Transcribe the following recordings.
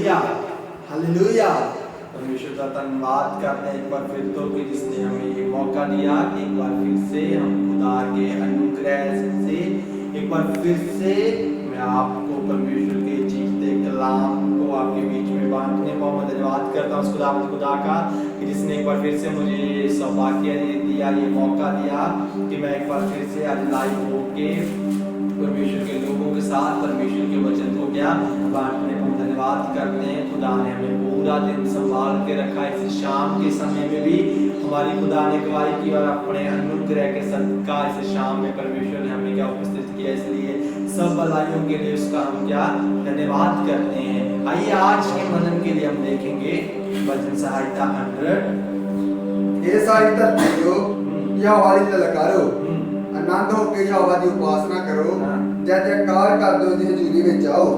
Hallelujah, hallelujah. परमेश्वर का धन्यवाद करते हैं एक बार फिर तो कि जिसने हमें ये मौका दिया कि एक बार फिर से हम खुदा के अनुग्रह से एक बार फिर से मैं आपको परमेश्वर के जीते कलाम को आपके बीच में बांटने पाऊँ। मैं धन्यवाद करता हूँ खुदा का कि जिसने एक बार फिर से मुझे ये सौभाग्य दिया, ये मौका दिया कि मैं एक बार फिर से आज लाइव होके परमेश्वर के लोगों के साथ परमेश्वर के वचन को क्या बांटने को धन्यवाद करते हैं। खुदा ने हमें पूरा दिन संभाल के रखा, इस शाम के समय में भी हमारी खुदा ने गवाही की और अपने अनुग्रह के सदका इस शाम में परमेश्वर ने हमें क्या उपस्थित किया, इसलिए सब भलाइयों के लिए उसका हम क्या धन्यवाद करते हैं। आइए आज के मनन के लिए हम देखेंगे वचन संहिता 100। ये सारी धरती को यहोवा दी ललकारो, आनंद होके यहोवा दी उपासना करो, जय जयकार कर दो जी हजूरी ਵਿੱਚ आओ।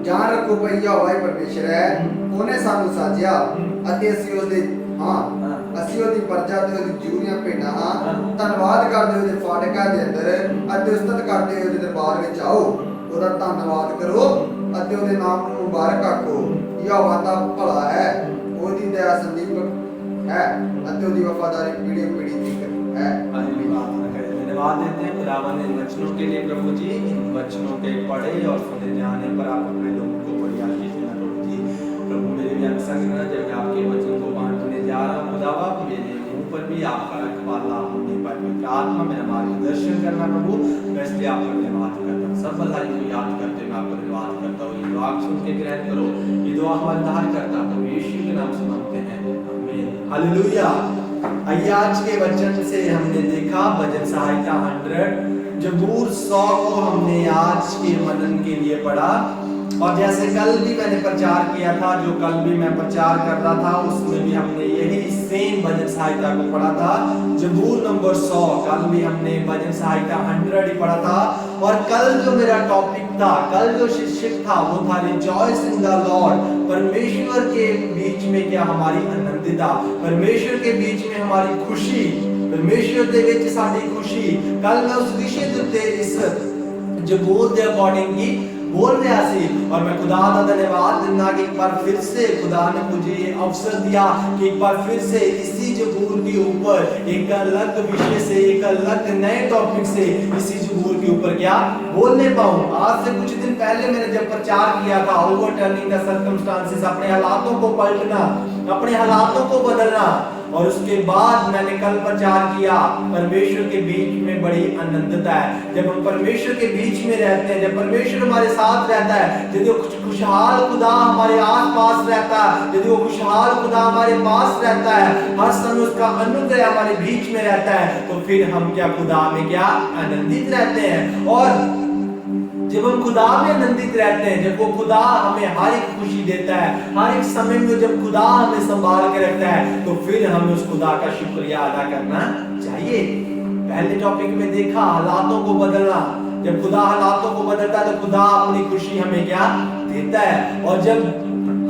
जान रखो भई यहोवा ही परमेश्वर है, ਉਹਨੇ ਸਾਨੂੰ ਸਾਜਿਆ ਅਤੇ ਅਸੀਂ ਉਹਦੇ ਅਸੀਂ ਉਹਦੀ ਪਰਜਾ ਤੇ ਉਹਦੀ ਜੂਰੀਆਂ ਭੇਡਾਂ ਹਾਂ। ਧੰਨਵਾਦ ਕਰਦੇ ਉਹਦੇ ਫਾਟਕਾਂ ਦੇ ਅੰਦਰ ਅਤੇ ਉਸਤਤ ਕਰਦੇ ਉਹਦੇ ਦਰਬਾਰ ਵਿੱਚ ਆਓ। ਉਹਦਾ ਧੰਨਵਾਦ ਕਰੋ ਅਤੇ ਉਹਦੇ ਨਾਮ ਨੂੰ ਮੁਬਾਰਕ ਆਖੋ। ਯਹੋਵਾ ਦਾ ਭਲਾ ਹੈ, ਉਹਦੀ ਦਇਆ ਸੰਦੀਪ है ਅਤੇ ਉਹਦੀ ਵਫਾਦਾਰੀ पीढ़ी पीढ़ी तक है। धन्यवाद देते हैं खुदावन इन वचनों के लिए प्रभु जी। इन वचनों के पढ़े और सुने जाने पर आप अपने लोगों को बड़ी आशीष देना प्रभु जी। प्रभु मेरे भी संग जब मैं आपके वचन को बांटने जा रहा हूँ खुदावा, मेरे मुंह पर भी आपका रखवाला होने पर आत्मा मेरा मार्गदर्शन करना प्रभु। मैं इसलिए आपका धन्यवाद करता हूँ। सब भलाई को याद करते मैं आपको धन्यवाद करता हूँ। ये दुआ सुन के ग्रहण करो, ये दुआ हमारा उद्धार करता प्रभु यीशु के नाम से मांगते हैं, आमीन, हालेलुया। आइए आज के वचन से हमने देखा भजन संहिता 100 जबूर 100 को हमने आज के मनन के लिए पढ़ा। और जैसे कल भी मैंने प्रचार किया था, जो कल भी मैं प्रचार कर रहा था उसमें भी हमने यही सेम भजन संहिता को पढ़ा था, जबूर नंबर 100। कल भी हमने भजन संहिता 100 ही पढ़ा था। और कल जो मेरा टॉपिक था, कल जो शीर्षक था वो था रिजॉइस इन द लॉर्ड। परमेश्वर के बीच में क्या हमारी आनंदिता, परमेश्वर के बीच में हमारी खुशी, परमेश्वर दे विच साडी खुशी। कल मैं उस विषय उत्ते इस जबूर के अकॉर्डिंग की बोल रहा सी और मैं खुदा का धन्यवाद देना कि एक बार फिर से खुदा ने मुझे ये अवसर दिया कि एक बार फिर से इसी जबूर के ऊपर एक अलग विषय से, एक अलग नए टॉपिक से इसी जबूर के ऊपर क्या बोलने पाऊं। आज से कुछ दिन पहले मैंने जब प्रचार किया था ओवरटर्निंग द सर्कमस्टांसेस, अपने हालातों को पलटना, अपने हालातों को बदलना। और उसके बाद मैंने कल प्रचार किया परमेश्वर के बीच में बड़ी आनंदता है। जब हम परमेश्वर के बीच में रहते हैं, जब परमेश्वर हमारे साथ रहता है, यदि वो खुशहाल खुदा हमारे आस-पास रहता है, यदि वो खुशहाल खुदा हमारे पास रहता है, हर समय उसका अनुग्रह हमारे बीच में रहता है, तो फिर हम क्या खुदा में क्या आनंदित रहते हैं। और जब हम खुदा में आनंदित रहते हैं, जब वो खुदा हमें हर एक खुशी देता है, हर एक समय में जब खुदा हमें संभाल के रखता है, तो फिर हमें उस खुदा का शुक्रिया अदा करना चाहिए। पहले टॉपिक में देखा हालातों को बदलना। जब खुदा हालातों को बदलता है तो खुदा अपनी खुशी हमें क्या देता है। और जब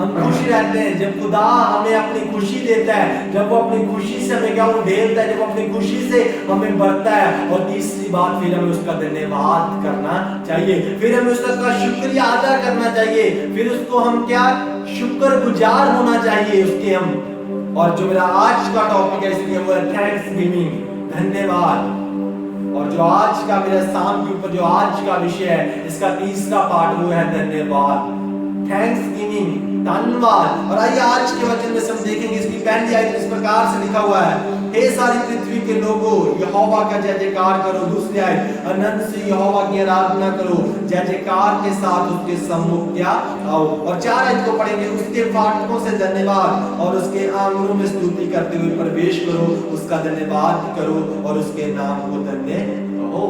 हम खुश रहते हैं, जब खुदा हमें अपनी खुशी देता है, जब वो अपनी खुशी से हमें क्या उड़ेलता है, जब अपनी खुशी से हमें बढ़ता है। और तीसरी बात, फिर हमें उसका धन्यवाद करना चाहिए, फिर हमें उसका शुक्रिया अदा करना चाहिए, फिर उसको हम क्या शुक्रगुजार होना चाहिए उसके हम। और जो मेरा आज का टॉपिक है इसलिए वो है थैंक्स गिविंग, धन्यवाद। और जो आज का मेरा शाम के ऊपर जो आज का विषय है, इसका तीसरा पार्ट वो है धन्यवाद, थैंक्स गिविंग, धन्यवाद। और आइए आज के वचन में हम देखेंगे, इसकी पहली आयत इस प्रकार से लिखा हुआ है, हे सारी पृथ्वी के लोगों यहोवा का जय जयकार करो। दूसरी आयत, आनंद से यहोवा की आराधना करो, जय जयकार के साथ उसके सम्मुख क्या आओ। और 4 आयत को पढ़ेंगे, उसके फाटकों से धन्यवाद और उसके आंगनों में स्तुति करते हुए प्रवेश करो, उसका धन्यवाद करो और उसके नाम को धन्य कहो।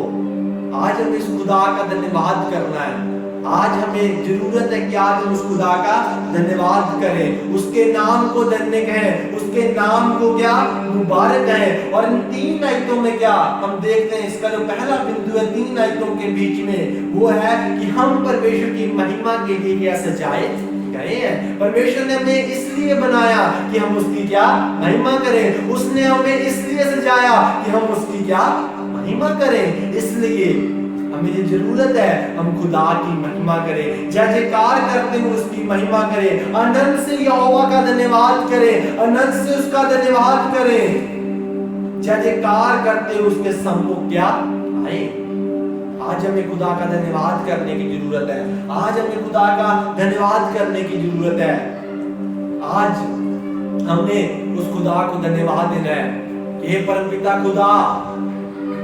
आज हमें इस खुदा का धन्यवाद करना है। आज हमें जरूरत है कि आज हम उस खुदा का धन्यवाद करें, उसके नाम को धन्य कहें, उसके नाम को क्या मुबारक कहें। और इन 3 आयतों में क्या हम देखते हैं, इसका जो पहला बिंदु है 3 आयतों के बीच में, वो है कि हम परमेश्वर की महिमा के लिए क्या सजाए गए हैं। परमेश्वर ने हमें इसलिए बनाया कि हम उसकी क्या महिमा करें, उसने हमें इसलिए सजाया कि हम उसकी क्या महिमा करें। इसलिए हमें ये जरूरत है हम खुदा की महिमा करें, जय जयकार करते हुए उसकी महिमा करें, आनंद से यहोवा का धन्यवाद करें, आनंद से उसका धन्यवाद करें, जय जयकार करते हुए उसके सम्मुख क्या आए। आज हमें खुदा का धन्यवाद करने की जरूरत है, आज हमें खुदा का धन्यवाद करने की जरूरत है। आज हमें उस खुदा को धन्यवाद देना है। हे परमपिता खुदा,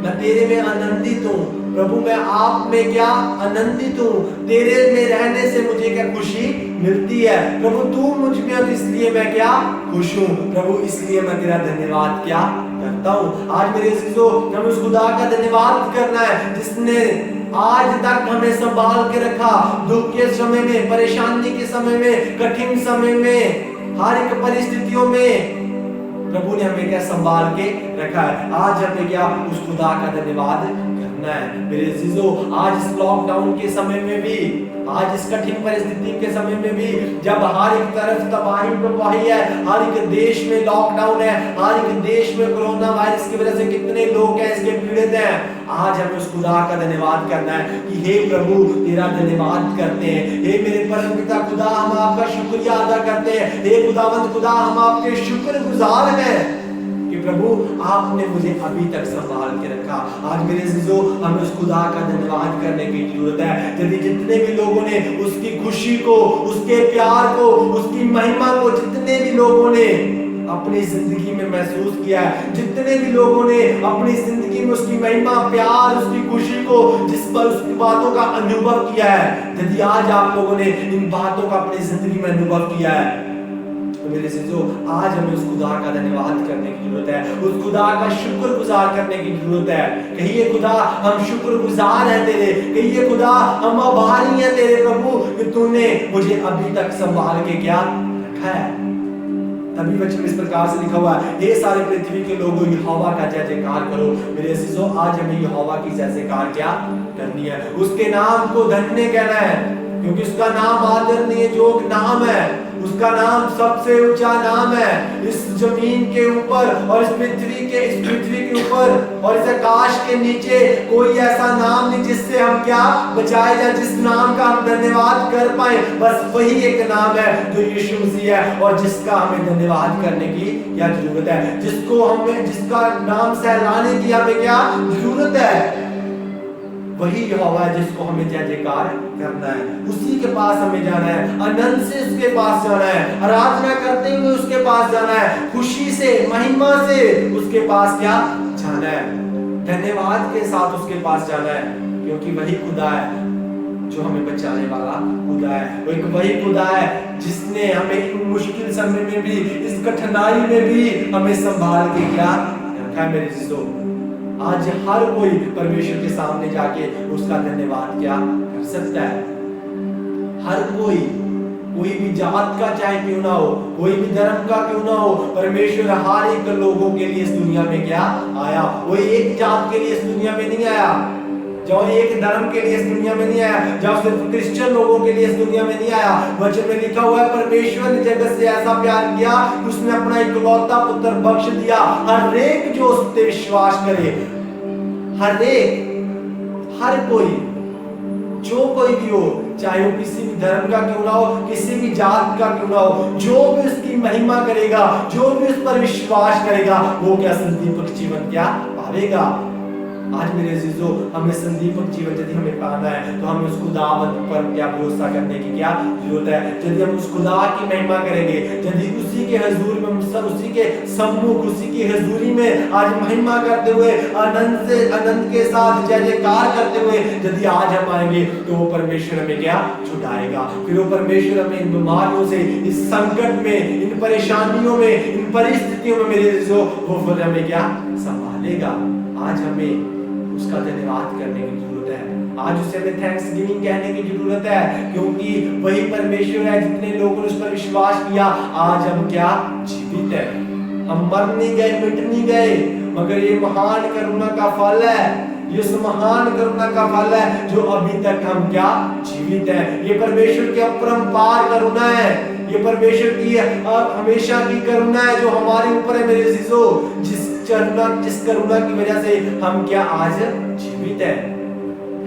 मैं तेरे में आनंदित हूँ प्रभु, मैं आप में क्या आनंदित हूँ, तेरे में रहने से मुझे क्या खुशी मिलती है प्रभु, तू मुझ में, इसलिए मैं क्या खुश हूँ प्रभु, इसलिए मैं तेरा धन्यवाद क्या करता हूँ। आज मेरे अजीजों, हमें उस खुदा का धन्यवाद करना है जिसने आज तक हमें संभाल के रखा, दुख के समय में, परेशानी के समय में, कठिन समय में, हर एक परिस्थितियों में प्रभु ने हमें क्या संभाल के रखा है। आज हमें क्या उस खुदा का धन्यवाद करना है। मेरे अजीजों, आज इस लॉकडाउन के समय में भी, आज इस कठिन परिस्थिति के समय में भी, जब हर एक तरफ तबाही तबाही है, हर एक देश में लॉकडाउन है, हर एक देश में कोरोना वायरस की वजह से कितने लोग हैं इसके पीड़ित हैं, आज हमें उस खुदा का धन्यवाद करना है कि हे प्रभु तेरा धन्यवाद करते हैं। हे मेरे परमपिता खुदा, हम आपका शुक्रिया अदा करते हैं। हे खुदावंद खुदा, हम आपके शुक्रगुजार हैं कि प्रभु आपने मुझे अभी तक संभाल के रखा। आज मेरे अजीजों, हमें उस खुदा का धन्यवाद करने की जरूरत है। यदि जितने भी लोगों ने उसकी खुशी को, उसके प्यार को, उसकी महिमा को, जितने भी लोगों ने अपनी जिंदगी में महसूस किया है, जितने भी लोगों ने अपनी जिंदगी में उसकी महिमा, प्यार, उसकी खुशी को, जिस पर उसकी बातों का अनुभव किया है, यदि आज आप लोगों ने इन बातों का अपनी जिंदगी में अनुभव किया है, तो मेरे अजीजों, आज हमें उस खुदा का धन्यवाद करने की जरूरत है, उस खुदा का शुक्रगुजार करने की जरूरत है। कहिए खुदा हम शुक्रगुजार हैं तेरे, कहिए खुदा हम आभारी हैं तेरे प्रभु कि तूने मुझे अभी तक संभाल के क्या रखा है। तभी वचन इस प्रकार से लिखा हुआ है, हे सारे पृथ्वी के लोगों यहोवा का जय जयकार करो। मेरे अजीजों, आज हमें यहोवा की जय जयकार क्या करनी है, उसके नाम को धन्य कहना है, क्योंकि उसका नाम आदरणीय जोग नाम है, उसका नाम सबसे ऊंचा नाम है। इस जमीन के ऊपर और इस पृथ्वी के ऊपर और इस आकाश के नीचे कोई ऐसा नाम नहीं जिससे हम क्या बचाए जाए, जिस नाम का हम धन्यवाद कर पाए। बस वही एक नाम है जो यीशु मसीह है, और जिसका हमें धन्यवाद करने की क्या जरूरत है, जिसका नाम सहलाने की हमें क्या जरूरत है। वही यहोवा है जिसको हमें जय जयकार करना है, उसी के पास हमें जाना है, आनंद से उसके पास जाना है, आराधना करते हुए उसके पास जाना है, खुशी से, महिमा से उसके पास क्या जाना है, धन्यवाद के साथ उसके पास जाना है, क्योंकि वही खुदा है जो हमें बचाने वाला खुदा है। वो एक वही खुदा है जिसने हमें मुश्किल समय में भी, इस कठिनाई में भी हमें संभाल के क्या रखा है। मेरे दोस्तों, आज हर कोई परमेश्वर के सामने जाके उसका धन्यवाद क्या कर सकता है। हर कोई भी जात का चाहे क्यों ना हो, कोई भी धर्म का क्यों ना हो, परमेश्वर हर एक लोगों के लिए इस दुनिया में क्या आया। वो एक जात के लिए इस दुनिया में नहीं आया, जो एक धर्म के लिए इस दुनिया में नहीं आया, जो सिर्फ क्रिश्चियन लोगों के लिए इस दुनिया में नहीं आया। वचन में लिखा हुआ है, परमेश्वर ने जगत से ऐसा प्यार किया कि उसने अपना इकलौता पुत्र बख्श दिया, हर एक जो उस पर विश्वास करे, हर कोई, जो कोई भी हो, चाहे वो किसी भी धर्म का क्यों ना हो, किसी भी जात का क्यों ना हो, जो भी उसकी महिमा करेगा, जो भी उस पर विश्वास करेगा, वो क्या संदीपक जीवन क्या पावेगा। आज मेरे अजीजों, हमें संदीपक जीवन यदि हमें पाना है तो हमें उस खुदा पर क्या भरोसा करने की क्या जरूरत है। यदि हम उस खुदा की महिमा करेंगे, यदि उसी के हुजूर में, उसी के सम्मुख, उसी की हुजूरी में आज महिमा करते हुए, आनंद के साथ जय जयकार करते हुए यदि आज हम आएंगे, तो वो परमेश्वर हमें क्या छुड़ाएगा। फिर वो परमेश्वर हमें इन बीमारियों से, इस संकट में, इन परेशानियों में, इन परिस्थितियों में मेरे अजीजों, वो फिर हमें क्या संभालेगा। आज हमें उसका धन्यवाद करने की जरूरत है, आज उसे हमें थैंक्स गिविंग कहने की जरूरत है, क्योंकि वही परमेश्वर है। जितने लोगों ने उस पर विश्वास किया, आज हम क्या जीवित है, हम मर नहीं गए, मिट नहीं गए, मगर ये महान करुणा का फल है, ये उस महान करुणा का फल है जो अभी तक हम क्या जीवित है। ये परमेश्वर की अपरंपार करुणा है, ये परमेश्वर की हमेशा की करुणा है जो हमारे ऊपर है मेरे अजीजों, जिस करुणा की वजह से हम क्या आज जीवित है।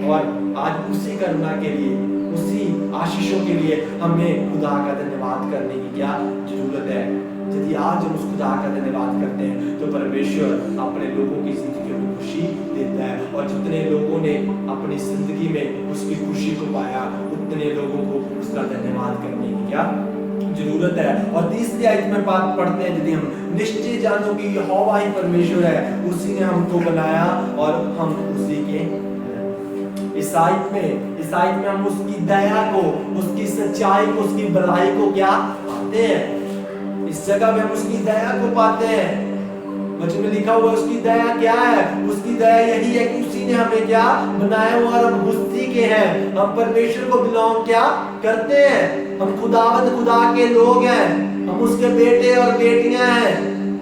और आज उसी करुणा के लिए, उसी आशीषों के लिए हमें खुदा का धन्यवाद करने की क्या जरूरत है। यदि आज हम उस खुदा का धन्यवाद करते हैं तो परमेश्वर अपने लोगों की जिंदगी में खुशी देता है, और जितने लोगों ने अपनी जिंदगी में उसकी खुशी को पाया उतने लोगों को उसका धन्यवाद करने की क्या जरूरत है। और तीसरी आयत में बात पढ़ते हैं, यदि हम निश्चय जानो कि यहोवा ही परमेश्वर है, उसी ने हमको बनाया और हम उसी के। इस आयत में हम उसकी दया को, उसकी सच्चाई को, उसकी भलाई को क्या पाते हैं। इस जगह में हम उसकी दया को पाते हैं। वचन में लिखा हुआ उसकी दया क्या है? उसकी दया यही है कि उसी ने हमें क्या बनाया हुआ और हम उसी के हैं। हम परमेश्वर को बिलोंग क्या करते हैं। हम खुदावंद खुदा के लोग हैं, हम उसके बेटे और बेटियां हैं,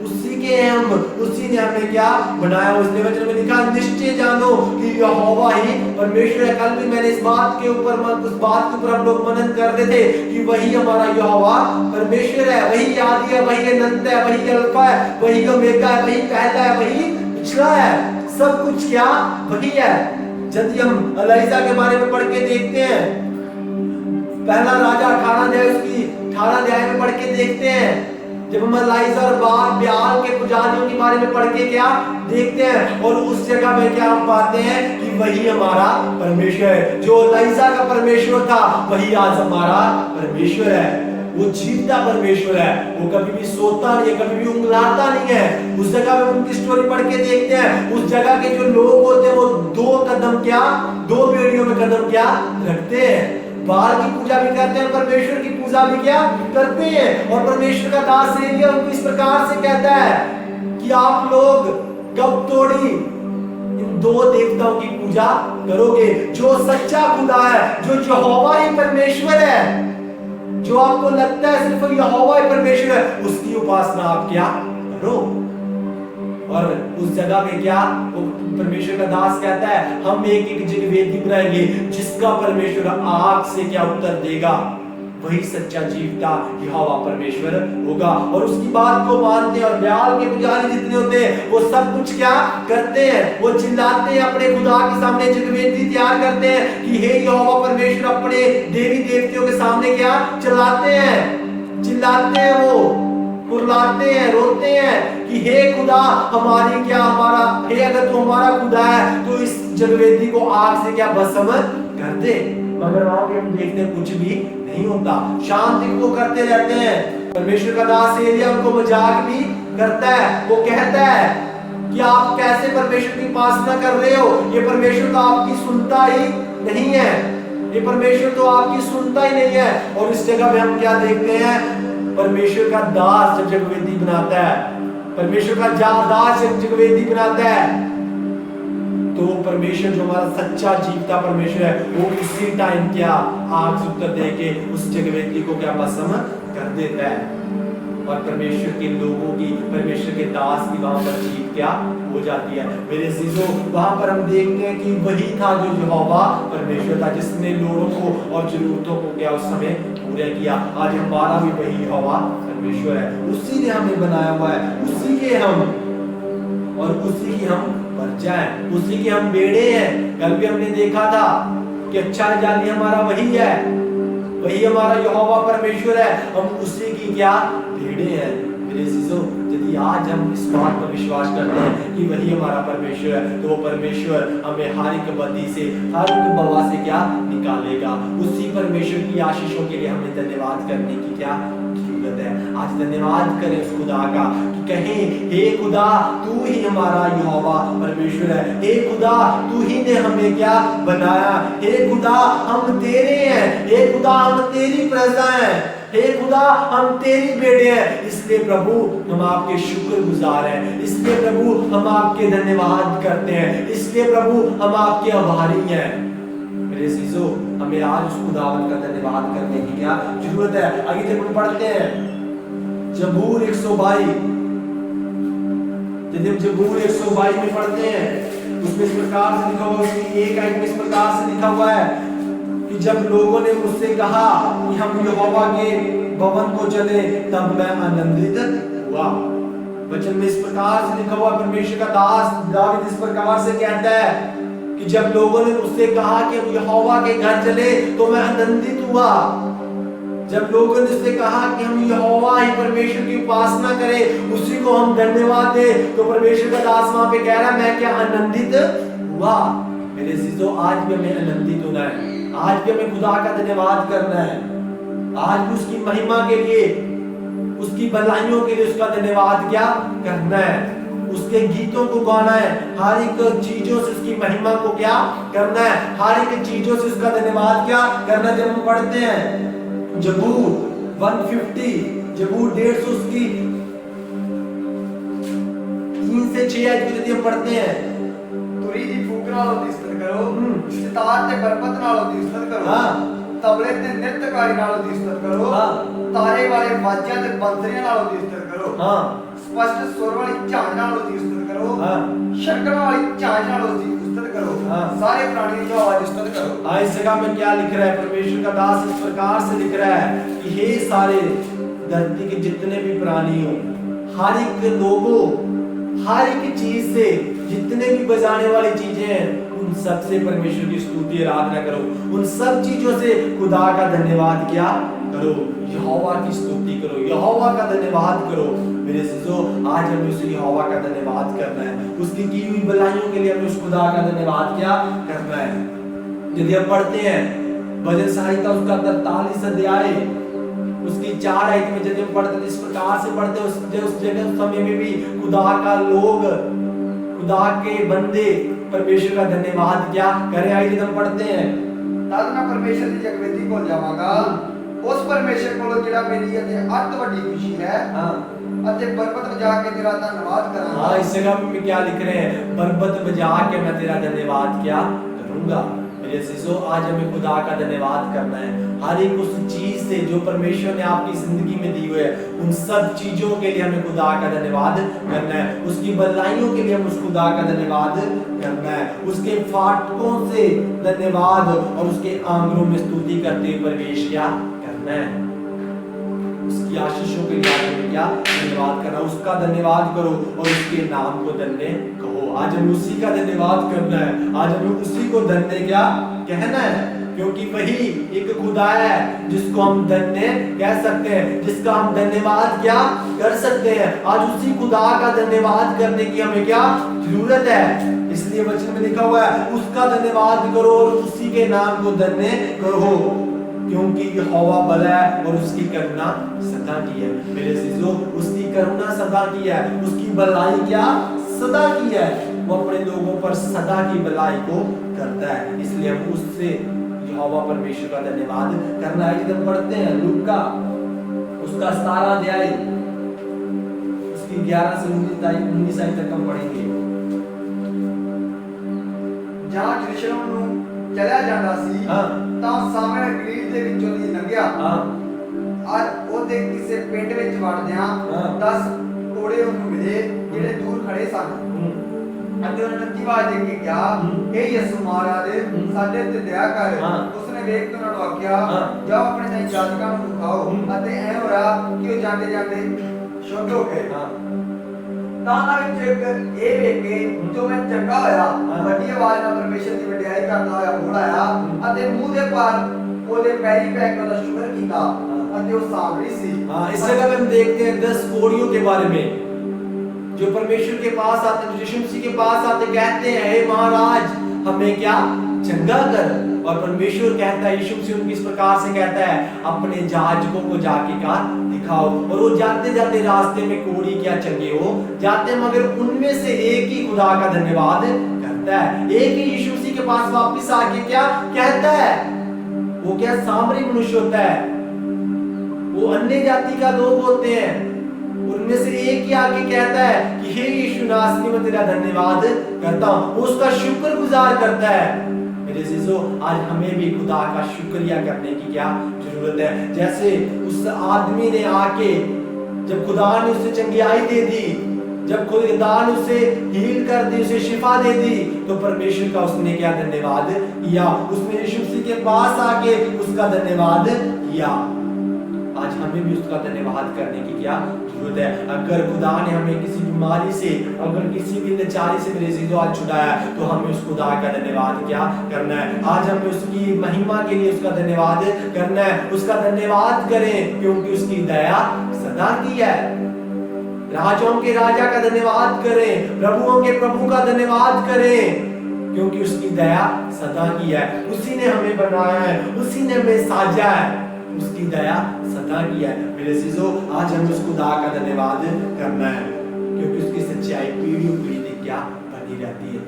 उसी के हैं हम, उसी ने हमें क्या बनाया। उसने वचन में लिखा निश्चय जानो कि यहोवा ही परमेश्वर है। कल भी मैंने इस बात के ऊपर हम लोग मनन कर रहे थे कि वही हमारा यहोवा परमेश्वर है, वही आदि है, वही अनंत है, वही अल्फा है, वही ओमेगा है, वही पहला है, वही पिछला है, सब कुछ क्या वही है। यदि हम एलीशा के बारे में पढ़ के देखते हैं, पहला राजा 18 अध्याय में पढ़ के देखते हैं, जब हम एलीशा और बाल के पुजारियों के बारे में पढ़ के क्या देखते हैं, और उस जगह में क्या हम पाते हैं कि वही हमारा परमेश्वर है। जो एलीशा का परमेश्वर था वही आज हमारा परमेश्वर है। वो जीवता परमेश्वर है, वो कभी भी सोता नहीं है, कभी भी उंगलाता नहीं है। उस जगह में उनकी स्टोरी पढ़ के देखते हैं, उस जगह के जो लोग होते हैं वो 2 बेड़ियों में कदम क्या रखते हैं। बाल की पूजा भी करते हैं, परमेश्वर की पूजा भी क्या करते हैं। और परमेश्वर का दास एलिय्याह उनको इस प्रकार से कहता है कि आप लोग कब तोड़ी इन 2 देवताओं की पूजा करोगे। जो सच्चा खुदा है, जो यहोवा ही परमेश्वर है, जो आपको लगता है सिर्फ यहोवा ही परमेश्वर है, उसकी उपासना आप क्या करो। और उस जगह में क्या परमेश्वर का दास कहता है हम एक जगह वेदी बनाएंगे जिसका परमेश्वर आग से क्या उत्तर देगा, वही सच्चा जीवता यहोवा परमेश्वर होगा। और उसकी बात को मानते हैं, और ब्याल के पुजारी जितने होते हैं वो सब कुछ क्या करते हैं, वो चिल्लाते हैं अपने खुदा के सामने, जगवेदी तैयार करते हैं कि हे यहोवा परमेश्वर, अपने देवी देवताओं के सामने क्या चिल्लाते हैं, वो कुर्लाते हैं, रोते हैं कि हे खुदा हमारी क्या, हमारा हे अगर तू हमारा खुदा है तो इस जगवेदी को आग से क्या भस्म कर दे। मगर वहां पे हम देखते हैं कुछ भी नहीं होता, शांति को करते रहते हैं। परमेश्वर का दास एलिय्याह उनको मजाक भी करता है, वो कहता है कि आप कैसे परमेश्वर की उपासना कर रहे हो, ये परमेश्वर तो आपकी सुनता ही नहीं है, ये परमेश्वर तो आपकी सुनता ही नहीं है। और इस जगह में हम क्या देखते हैं, परमेश्वर का दास जब जगवेदी बनाता है, परमेश्वर का दास जब जगवेदी बनाता है तो परमेश्वर जो हमारा सच्चा जीवता परमेश्वर है वो उसी टाइम क्या आग से उत्तर दे के उस जगवेदी को क्या भस्म कर देता है। और परमेश्वर के लोगों की, परमेश्वर के दास की वहां पर जीत क्या हो जाती है। मेरे अजीजों, वहां पर हम देखते हैं कि वही था जो यहोवा परमेश्वर था, जिसने लोगों को और जरूरतों को क्या उस समय पूरा किया। आज हमारा भी वही यहोवा परमेश्वर है, उसी ने हमें बनाया हुआ है, उसी के हम और उसी की हम प्रजा है, उसी के हम बेड़े हैं। कल भी हमने देखा था कि अच्छा जाली हमारा वही है, वही हमारा यहोवा परमेश्वर है, हम उसी की क्या भेड़े हैं। मेरे अजीजों, यदि आज हम इस बात पर विश्वास करते हैं कि वही हमारा परमेश्वर है, तो वो परमेश्वर हमें हर एक बदी से, हर एक बवा से क्या निकालेगा। उसी परमेश्वर की आशीषों के लिए हमें धन्यवाद करने की क्या जरूरत है। आज धन्यवाद करें उस खुदा का कि कहें हे खुदा तू ही हमारा यहोवा परमेश्वर है, हे खुदा तू ही ने हमें क्या बनाया, हे खुदा हम तेरे हैं, हे खुदा हम तेरी प्रजा हैं, हे खुदा हम तेरी बेटे हैं। इसलिए प्रभु हम आपके शुक्रगुजार हैं, इसलिए प्रभु हम आपके धन्यवाद करते हैं, इसलिए प्रभु हम आपके आभारी हैं। मेरे अजीजों, हमें आज उस खुदावंद का धन्यवाद करने की क्या जरूरत है। आगे तक हम पढ़ते हैं जबूर 122, यदि हम जबूर 122 में पढ़ते हैं उसमें इस प्रकार से लिखा हुआ, उसकी एक आयत में इस प्रकार से लिखा हुआ है कि जब लोगों ने मुझसे कहा कि हम यहोवा के भवन को चले तब मैं आनंदित हुआ। वचन में इस प्रकार से लिखा हुआ, परमेश्वर का दास दाऊद इस प्रकार से कहता है कि जब लोगों ने उससे कहा कि हम यहोवा के घर चले तो मैं आनंदित हुआ। जब लोगों ने उससे कहा कि हम यहोवा ही परमेश्वर की उपासना करें, उसी को हम धन्यवाद दें, तो परमेश्वर का दास वहां पे कह रहा है मैं क्या आनंदित हुआ। मेरे अजीजों, आज भी हमें आनंदित होना है, आज भी हमें खुदा का धन्यवाद करना है, आज भी उसकी महिमा के लिए, उसकी भलाइयों के लिए उसका धन्यवाद क्या करना है, उसके गीतों को गाना है, हर एक चीजों से उसकी महिमा को क्या करना है, हर एक चीजों से उसका धन्यवाद क्या करना। जब हम पढ़ते हैं जबूर 150, जबूर 150 उसकी 3 से 6 आयत यदि हम पढ़ते हैं, तुरी दी फूक नालों दी स्तुति करो, सितार ते बरबत नालों दी स्तुति करो, तबले ते नृत्यकारी नालों दी स्तुति करो, तारे वाले बाजियां ते बंसरियां नालों दी स्तुति करो, स्पष्ट स्वर वाली झांझ नालों दी स्तुति करो, शरकण वाली झांझ नालों दी स्तुति करो, सारे प्राणी की आवाज स्तुति करो। इस जगह में क्या लिख रहा है परमेश्वर का दास? इस प्रकार से लिख रहा है कि हे सारे धरती के जितने भी प्राणी हो, हर एक लोगों, हर एक चीज से, जितने भी बजाने वाली चीजें हैं, उन सब से परमेश्वर की स्तुति आराधना करो, उन सब चीजों से खुदा का धन्यवाद क्या करो, यहोवा की स्तुति करो, यहोवा का धन्यवाद करो। मेरे अजीजों, आज हमें उस यहोवा का धन्यवाद करना है, उसकी की हुई भलाइयों के लिए हमें उस खुदा का धन्यवाद क्या करना है। यदि हम पढ़ते हैं भजन संहिता उसका 43 अध्याय उसकी 4 आयत में यदि हम पढ़ते, इस प्रकार से पढ़ते उस जगह समय में भी खुदा का लोग, खुदा के बंदे परमेश्वर का धन्यवाद क्या करे। आइए हम पढ़ते हैं, तद मैं परमेश्वर की जगवेदी को जावांगा, उस परमेश्वर को जेड़ा मेरी अते अत वड्डी खुशी है, अते बरबत बजा के तेरा धन्यवाद करांगा। इस जगह में क्या लिख रहे हैं? बरबत बजा के मैं तेरा धन्यवाद क्या करूंगा। मेरे अजीजों, आज हमें खुदा का धन्यवाद करना है, हर एक उस चीज से जो परमेश्वर ने आपकी जिंदगी में दी हुई है, उन सब चीजों के लिए हमें खुदा का धन्यवाद करना है, उसकी भलाइयों के लिए हम उस खुदा का धन्यवाद करना है, उसके फाटकों से धन्यवाद और उसके आंगनों में स्तुति करते हुए प्रवेश क्या करना है, उसकी आशीषों के लिए हमें क्या धन्यवाद करना, उसका धन्यवाद करो और उसके नाम को धन्य कहो। आज हमें उसी का धन्यवाद करना है, आज हमें उसी को धन्य क्या कहना है, क्योंकि वही एक खुदा है जिसको हम धन्य कह सकते हैं, जिसका हम धन्यवाद क्या कर सकते हैं। आज उसी खुदा का धन्यवाद करने की हमें क्या जरूरत है। इसलिए वचन में लिखा हुआ है उसका धन्यवाद करो और उसी के नाम को धन्य करो, क्योंकि यहोवा भला है और उसकी करुणा सदा की है। मेरे अजीजों, उसकी करुणा सदा की है, उसकी भलाई क्या सदा की है, वो अपने लोगों पर सदा की भलाई को करता है। इसलिए हम उससे यहोवा परमेश्वर का धन्यवाद करना है। जब पढ़ते हैं लूका उसका 17 अध्याय उसकी 11 से 19 आयत तक हम पढ़ेंगे। जहां यरूशलेम ਨੂੰ चला ਜਾਂਦਾ ਸੀ ਤਾਂ ਸਾਹਮਣੇ ਗਲੀਲ ਦੇ ਵਿੱਚੋਂ ਦੀ ਲੰਘਿਆ ਔਰ ਉਹਦੇ ਕਿਸੇ ਪਿੰਡ ਵਿੱਚ ਵੜਦਿਆਂ 10 ਕੋੜੇ ਉਹਨੂੰ ਮਿਲੇ ਜਿਹੜੇ ਦੂਰ ਖੜੇ ਸਨ ਅਤੇ ਉਹਨਾਂ ਨੇ ਆਵਾਜ਼ ਦੇ ਕੇ ਕਿਹਾ, ਇਹ ਯਿਸੂ ਮਹਾਰਾਜ ਸਾਡੇ ਤੇ ਦਇਆ ਕਰ। ਉਸਨੇ ਵੇਖ ਕੇ ਉਹਨਾਂ ਨੂੰ ਆਖਿਆ, ਜਾਓ ਆਪਣੇ ਤਾਈ ਜਾਤਕਾਂ ਨੂੰ ਦਿਖਾਓ। ਅਤੇ ਐ ਹੋਇਆ ਕਿ ਉਹ ਜਾਂਦੇ ਜਾਂਦੇ ਸ਼ੁੱਧ ਹੋ ਗਏ। ਤਾਂ ਵਿੱਚ ਇੱਕ ਇਹ ਵੇਖ ਕੇ ਜੋ ਮੈਂ ਚੰਗਾ ਹੋਇਆ, ਵੱਡੀ ਆਵਾਜ਼ ਨਾਲ ਪਰਮੇਸ਼ਰ ਦੀ ਵਡਿਆਈ ਕਰਦਾ ਹੋਇਆ ਕੋਲ ਆਇਆ ਅਤੇ ਮੂੰਹ ਦੇ ਪਰ ਉਹਦੇ ਪੈਰੀ ਪੈ ਕੇ ਉਹਦਾ ਸ਼ੁਕਰ ਕੀਤਾ ਅਤੇ ਉਹ ਸਾਂਭਲੀ ਸੀ। इस जगह में हम देखते हैं 10 कोड़ियों के बारे में जो परमेश्वर के पास आते, जो यीशु मसीह के पास आते, कहते हैं हे महाराज हमें क्या चंगा कर। और परमेश्वर कहता है, यीशु मसीह उनको इस प्रकार से कहता है अपने जाजकों को जाके का दिखाओ। और वो जाते जाते रास्ते में कोड़ी क्या चंगे हो जाते, मगर उनमें से एक ही खुदा का धन्यवाद करता है, एक ही यीशु मसीह के पास वापस आके क्या कहता है। वो क्या सामरी मनुष्य होता है, वो अन्य जाति का लोग होते हैं, उनमें से एक ही आके कहता है कि हे यीशु नासरी मैं तेरा धन्यवाद करता हूं, वो उसका शुक्रगुजार करता है। मेरे अजीजों, आज हमें भी खुदा का शुक्रिया करने की क्या जरूरत है। जैसे उस आदमी ने आके जब खुदा ने उसे चंगियाई दे दी, जब खुदा ने उसे हील कर दी, उसे शिफा दे दी, तो परमेश्वर का उसने क्या धन्यवाद किया। उसने यीशु मसीह के पास आके उसका धन्यवाद किया। आज हमें भी उसका धन्यवाद करने की क्या जरूरत है। अगर खुदा ने हमें किसी बीमारी से, अगर किसी भी लाचारी से मेरे चीजों आज छुड़ाया, तो हमें उस खुदा का धन्यवाद क्या करना है। आज हमें उसकी महिमा के लिए उसका धन्यवाद करना है। उसका धन्यवाद करें क्योंकि उसकी दया सदा की है। राजाओं के राजा का धन्यवाद करें, प्रभुओं के प्रभु का धन्यवाद करें क्योंकि उसकी दया सदा की है। उसी ने हमें बनाया है, उसी ने हमें साजा है, उसकी दया सदा की है। मेरे अजीजों, आज हमें उस खुदा का धन्यवाद करना है क्योंकि उसकी सच्चाई पीढ़ी पीढ़ी क्या बनी रहती है।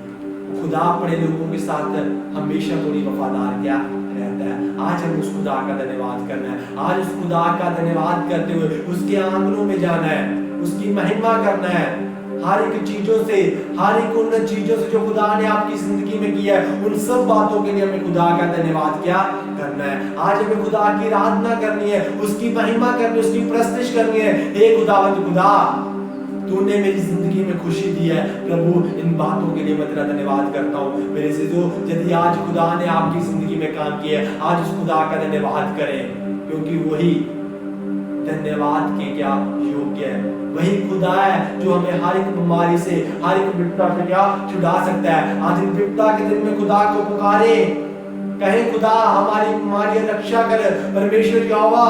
खुदा अपने लोगों के साथ हमेशा थोड़ी वफादार क्या रहता है। आज हमें उस खुदा का धन्यवाद करना है। आज उस खुदा का धन्यवाद करते हुए उसके आंगनों में जाना है, उसकी महिमा करना है। हर एक चीजों से, हर एक उन चीजों से जो खुदा ने आपकी जिंदगी में किया है, उन सब बातों के लिए हमें खुदा का धन्यवाद क्या करना है। आज हमें खुदा की आराधना करनी है, उसकी महिमा करनी है, उसकी प्रस्तुति करनी है। हे खुदावंद खुदा, तूने मेरी जिंदगी में खुशी दी है प्रभु, इन बातों के लिए मैं तेरा धन्यवाद करता हूँ। मेरे अजीजों, यदि आज खुदा ने आपकी जिंदगी में काम किया है, आज उस खुदा का धन्यवाद करें क्योंकि वही धन्यवाद के क्या योग्य है। वही खुदा है जो हमें हर एक बीमारी से, हर एक विपदा से क्या छुड़ा सकता है। आज इन विपदा के दिन में खुदा को पुकारे, कहें खुदा हमारी बीमारी रक्षा कर। परमेश्वर यहोवा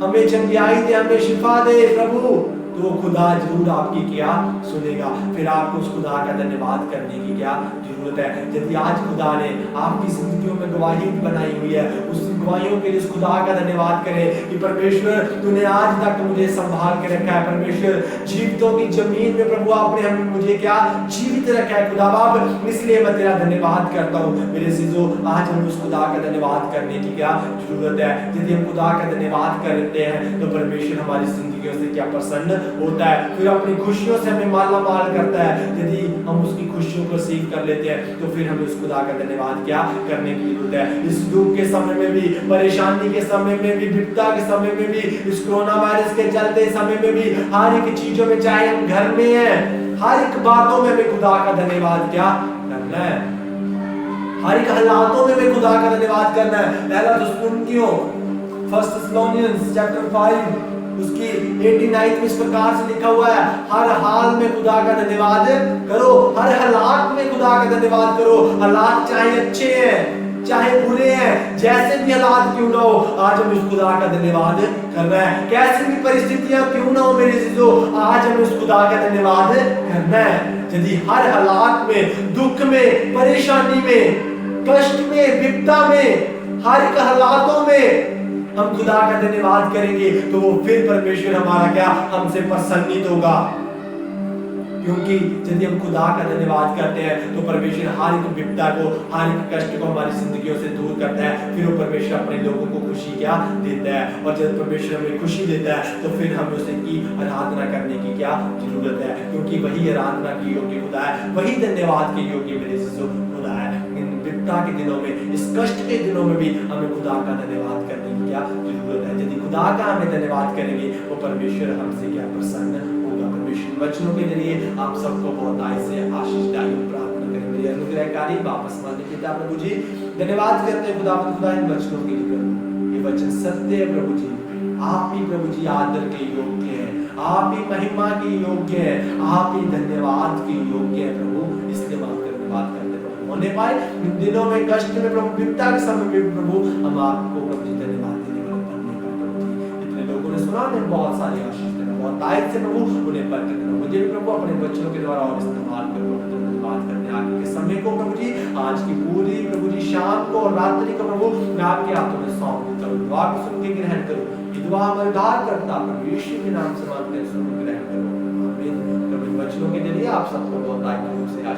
हमें चंगियाई दे, हमें शिफा दे प्रभु, तो खुदा जरूर आपकी क्या सुनेगा। फिर आपको उस खुदा का धन्यवाद करने की क्या जरूरत है। यदि आज खुदा ने आपकी जिंदगियों में गवाही बनाई हुई है, उस गवाहियों के लिए उस खुदा का धन्यवाद करें कि परमेश्वर तूने आज तक मुझे संभाल के रखा है। परमेश्वर जीवितों की जमीन में प्रभु आपने हमें मुझे क्या जीवित रखा है खुदा बाप, इसलिए मैं तेरा धन्यवाद करता हूँ। मेरे अजीजों, आज हमें उस खुदा का धन्यवाद करने की क्या जरूरत है। यदि हम खुदा का धन्यवाद करते हैं तो परमेश्वर हमारी जिंदगियों से क्या प्रसन्न होता है, फिर अपनी खुशियों से हमें माला माल करता है। यदि हम उसकी खुशियों को रिसीव कर लेते हैं तो फिर हमें उस खुदा का धन्यवाद क्या करने की जरूरत है। इस दुख के समय में भी, परेशानी के समय में भी, विपदा के समय में भी, इस कोरोना वायरस के चलते समय में भी, हर एक चीजों में, चाहे हम घर में हैं, हर एक बातों में हमें खुदा का धन्यवाद क्या करना है। हर एक हालातों में हमें खुदा का धन्यवाद करना है। पहला दुश्मनियों 1 Thessalonians chapter 5 उसकी 89 में इस प्रकार से लिखा हुआ है, हर हाल में खुदा का धन्यवाद करो, हर हालात में खुदा का धन्यवाद करो। हालात चाहे अच्छे हैं, चाहे बुरे हैं, जैसे भी हालात क्यों ना हो, आज हमें उस खुदा का धन्यवाद करना है। कैसी भी परिस्थितियां क्यों ना हो मेरे अजीजों, आज हमें उस खुदा का धन्यवाद करना है। यदि हर हालात में, दुख में, परेशानी में, कष्ट में, विपदा में, हर एक हालातों में हम खुदा का धन्यवाद करेंगे तो वो फिर परमेश्वर हमारा क्या हमसे प्रसन्नित होगा। क्योंकि यदि हम खुदा का धन्यवाद करते हैं तो परमेश्वर हर एक विपदा को, हर एक कष्ट को हमारी जिंदगियों से दूर करता है। फिर वो परमेश्वर अपने लोगों को खुशी क्या देता है, और जब परमेश्वर हमें खुशी देता है तो फिर हमें उसे की आराधना करने की क्या जरूरत है, क्योंकि वही आराधना के योग्य खुदा है, वही धन्यवाद के योग्य मेरे खुदा है। इन विपदा के दिनों में, इस कष्ट के दिनों में भी हमें खुदा का धन्यवाद करने की क्या जरूरत है। यदि खुदा का हमें धन्यवाद करेंगे वो परमेश्वर हमसे क्या प्रसन्न होगा। परमेश्वर वचनों के जरिए आप सबको बहुत आय से आशीष दाई प्रार्थना करें। मेरे अनुग्रहकारी वापस मानने पिता प्रभु जी, धन्यवाद करते हैं खुदा इन वचनों के लिए प्रभु। ये वचन सत्य है प्रभु जी, आप ही प्रभु जी आदर के योग्य है, आप ही महिमा के योग्य है, आप ही धन्यवाद के योग्य है प्रभु। इसलिए बात करते होने पाए इन दिनों में, कष्ट में प्रभु, विपदा के समय में प्रभु, हम आपको प्रभु जी धन्यवाद देने वाले बनने का प्रभु जी। इतने लोगों ने सुना, ने बहुत सारी आशीष देना, बहुत आयत से प्रभु उन्हें बरकत देना। मुझे भी प्रभु अपने बच्चों के द्वारा और इस्तेमाल कर प्रभु धन्यवाद करने आगे के समय को प्रभु जी, आज की पूरी प्रभु जी शाम को और रात्रि को प्रभु मैं आपके हाथों में सौंप देता हूँ। दुआ को सुन के ग्रहण करो, ये दुआ हमारे उद्धार करता प्रभु यीशु के नाम से मांगते हैं, सुन ग्रहण करो। आमीन। प्रभु वचनों के जरिए आप सबको बहुत आशीष से